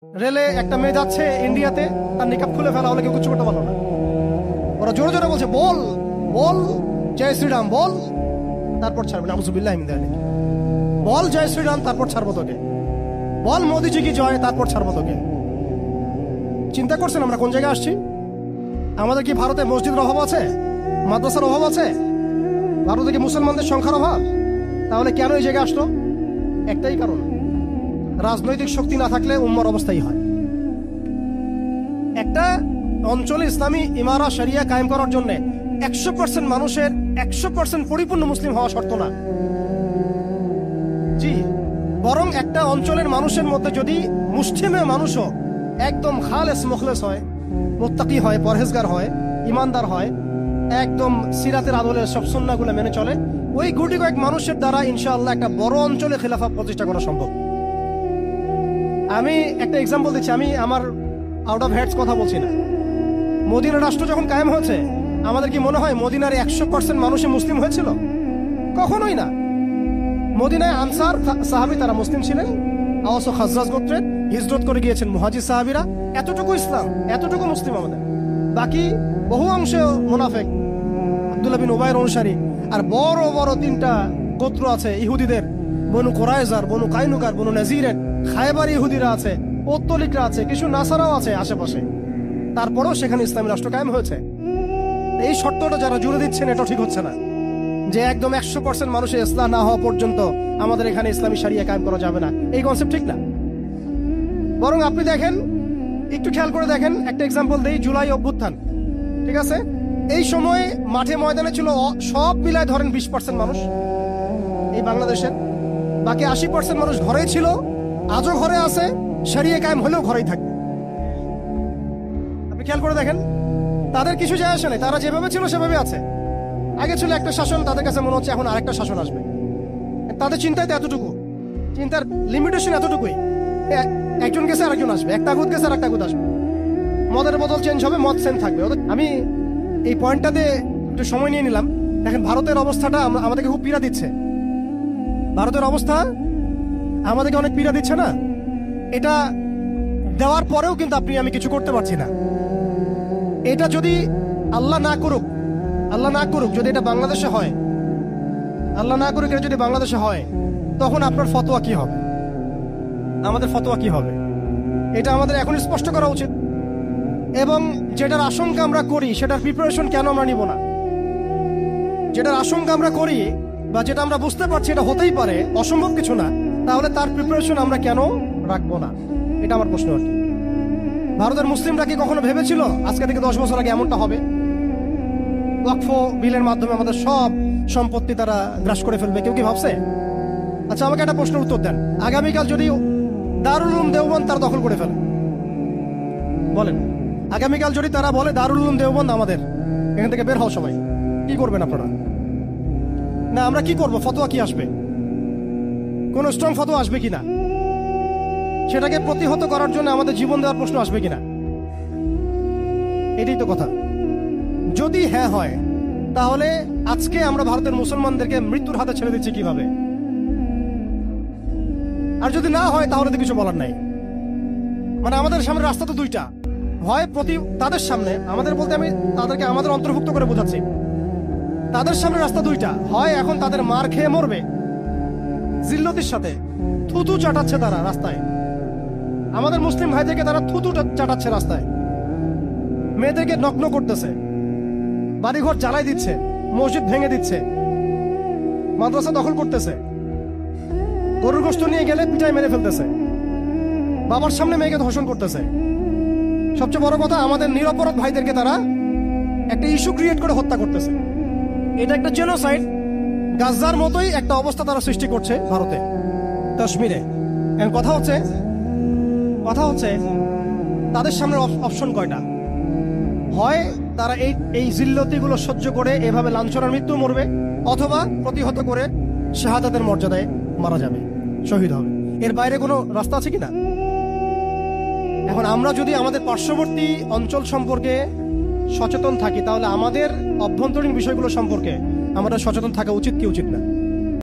রেলে একটা মেয়ে যাচ্ছে ইন্ডিয়াতে, তার নিকাব খুলে ফেলা হলে কেউ কিছু করতে পারলো না। ওরা জোরে জোরে বলছে, বল বল জয় শ্রীরাম বল, তারপর ছাড়বে না। নাউজুবিল্লাহ মিন যালিক। বল জয় শ্রীরাম, তারপর ছাড়বো তোকে। বল মোদিজি কি জয়, তারপর ছাড়বো তোকে। চিন্তা করছেন আমরা কোন জায়গায় আসছি? আমাদের কি ভারতে মসজিদের অভাব আছে, মাদ্রাসার অভাব আছে? ভারতে কি মুসলমানদের সংখ্যার অভাব? তাহলে কেন এই জায়গায় আসলো? একটাই কারণ, রাজনৈতিক শক্তি না থাকলে উম্মার অবস্থাই হয়। একটা অঞ্চলে ইসলামী ইমারা শরিয়া কায়েম করার জন্য 100% মানুষের 100% পরিপূর্ণ মুসলিম হওয়া শর্ত না। জি, বরং একটা অঞ্চলের মানুষের মধ্যে যদি মুসলিমের মানুষও একদম খালেস মুখলেস হয়, মুত্তাকি হয়, পরহেজগার হয়, ইমানদার হয়, একদম সিরাতের আদলের সব সুন্নাহগুলো মেনে চলে, ওই গুটি কয়েক মানুষের দ্বারা ইনশাআল্লাহ একটা বড় অঞ্চলে খেলাফা প্রতিষ্ঠা করা সম্ভব। আমি একটা এক্সাম্পল দিচ্ছি, আমি আমার আউট অফ হেডস কথা বলছি না। মদিনা রাষ্ট্র যখন কায়েম হয়েছে, আমাদের কি মনে হয় মদিনার 100% মানুষে মুসলিম হয়েছিল? কখনোই না। মদিনায় আনসার সাহাবী তারা মুসলিম ছিলেন, আওস ও খাজরাজ গোত্রের, হিজরত করে গিয়েছেন মুহাজির সাহাবীরা। এতটুকু ইসলাম, এতটুকু মুসলিম আমাদের। বাকি বহু অংশে মুনাফিক, আব্দুল্লাহ বিন উবাইর অনুসারী। আর বড় বড় 3টা গোত্র আছে ইহুদিদের, বনু কোরাইজার, বনু কাইনুকার, বনু নাজিরের, খায়বার ইহুদিরা আছে, পত্তলিকরা আছে, কিছু নাসারাও আছে আশেপাশে। তারপরেও সেখানে ইসলামী রাষ্ট্র কায়েম হয়েছে। এই শর্তটা যারা জুড়ে দিচ্ছেন, এটা ঠিক হচ্ছে না যে একদম 100% মানুষের ইসলাম না হওয়া পর্যন্ত আমাদের এখানে ইসলামী শরিয়া কায়েম করা যাবে না। এই কনসেপ্ট ঠিক না। বরং আপনি দেখেন, একটু খেয়াল করে দেখেন, একটা এক্সাম্পল দেই। জুলাই অভ্যুত্থান, ঠিক আছে, এই সময় মাঠে ময়দানে ছিল সব মিলায় ধরেন 20% মানুষ এই বাংলাদেশের, বাকি 80% মানুষ ঘরেই ছিল, আজও ঘরে আছে, শরিয়া কায়েম হলেও ঘরেই থাকবে। আপনি খেয়াল করে দেখেন, তাদের কিছু যায় আসে না, তারা যেভাবে ছিল সেভাবে আছে। আগে ছিল একটা শাসন, তাদের কাছে মনে হচ্ছে এখন আরেকটা শাসন আসবে। তাদের চিন্তায় তো এতটুকু, চিন্তার লিমিটেশন এতটুকুই। একজন গেছে আরেকজন আসবে, একটা আগুত গেছে আর একটা আগুত আসবে, মদের বোতল চেঞ্জ হবে, মদ সেম থাকবে। আমি এই পয়েন্টটাতে একটু সময় নিয়ে নিলাম। দেখেন ভারতের অবস্থাটা আমাদেরকে খুব পীড়া দিচ্ছে। ভারতের অবস্থা আমাদেরকে অনেক পীড়া দিচ্ছে না? এটা দেওয়ার পরেও কিন্তু আমি কিছু করতে পারছি না। এটা যদি আল্লাহ না করুক, আল্লাহ না করুক, যদি এটা বাংলাদেশে হয়, আল্লাহ না করুক এটা যদি বাংলাদেশে হয়, তখন আপনার ফতোয়া কি হবে, আমাদের ফতোয়া কি হবে? এটা আমাদের এখন স্পষ্ট করা উচিত। এবং যেটার আশঙ্কা আমরা করি, সেটার প্রিপারেশন কেন আমরা নিব না? যেটার আশঙ্কা আমরা করি বা যেটা আমরা বুঝতে পারছি এটা হতেই পারে, অসম্ভব কিছু না, তাহলে তার প্রিপারেশন আমরা কেন রাখবো না? এটা আমার প্রশ্ন আর কি। ভারতের মুসলিমরা কি কখনো ভেবেছিল আজকে থেকে 10 বছর আগে এমনটা হবে? ওয়াকফ বিলের মাধ্যমে আমাদের সব সম্পত্তি তারা গ্রাস করে ফেলবে, কেউ কি ভাবছে? আচ্ছা, আমাকে একটা প্রশ্নের উত্তর দেন। আগামীকাল যদি দারুল উলুম দেওবন্দ তারা দখল করে ফেলে, বলেন, আগামীকাল যদি তারা বলে দারুল উলুম দেওবন্দ আমাদের, এখান থেকে বের হও সবাই, কি করবেন আপনারা? না, আমরা কি করব? ফতোয়া কি আসবে? কোন স্ট্রং ফতোয়া আসবে কিনা? সেটাকে প্রতিহত করার জন্য আমাদের জীবন দেওয়ার প্রশ্ন আসবে কিনা? এটাই তো কথা। যদি হ্যাঁ হয়, তাহলে আজকে আমরা ভারতের মুসলমানদেরকে মৃত্যুর হাতে ছেড়ে দিচ্ছি কিভাবে? আর যদি না হয়, তাহলে তো কিছু বলার নাই। মানে আমাদের সামনে রাস্তা তো 2টা, হয় তাদের সামনে, আমাদের বলতে আমি তাদেরকে আমাদের অন্তর্ভুক্ত করে বোঝাচ্ছি, তাদের সামনে রাস্তা 2টা, হয় এখন তাদের মার খেয়ে মরবে, জিল্লতির সাথে থুতু চাটাচ্ছে তারা রাস্তায়, আমাদের মুসলিম ভাইদেরকে তারা থুতু চাটাচ্ছে রাস্তায়, মেয়েদেরকে নগ্ন করতেছে, বাড়িঘর জ্বালাই দিচ্ছে, মসজিদ ভেঙে দিচ্ছে, মাদ্রাসা দখল করতেছে, গরুর গোশত নিয়ে গেলে পিটাই মেরে ফেলতেছে, বাবার সামনে মেয়েকে ধর্ষণ করতেছে। সবচেয়ে বড় কথা, আমাদের নিরপরাধ ভাইদেরকে তারা একটা ইস্যু ক্রিয়েট করে হত্যা করতেছে। এটা একটা জেনোসাইড, গাজার মতোই একটা অবস্থা তারা সৃষ্টি করছে ভারতে, কাশ্মীরে। কথা হচ্ছে তাদের সামনে অপশন কয়টা? হয় তারা এই জিল্লতিগুলো সহ্য করে এভাবে লাঞ্ছনার মৃত্যু মরবে, অথবা প্রতিহত করে শাহাদাতের মর্যাদায় মারা যাবে, শহীদ হবে। এর বাইরে কোনো রাস্তা আছে কিনা? এখন আমরা যদি আমাদের পার্শ্ববর্তী অঞ্চল সম্পর্কে সচেতন থাকি, তাহলে আমাদের অভ্যন্তরীণ বিষয়গুলো সম্পর্কে আমাদের সচেতন থাকা উচিত কি উচিত না?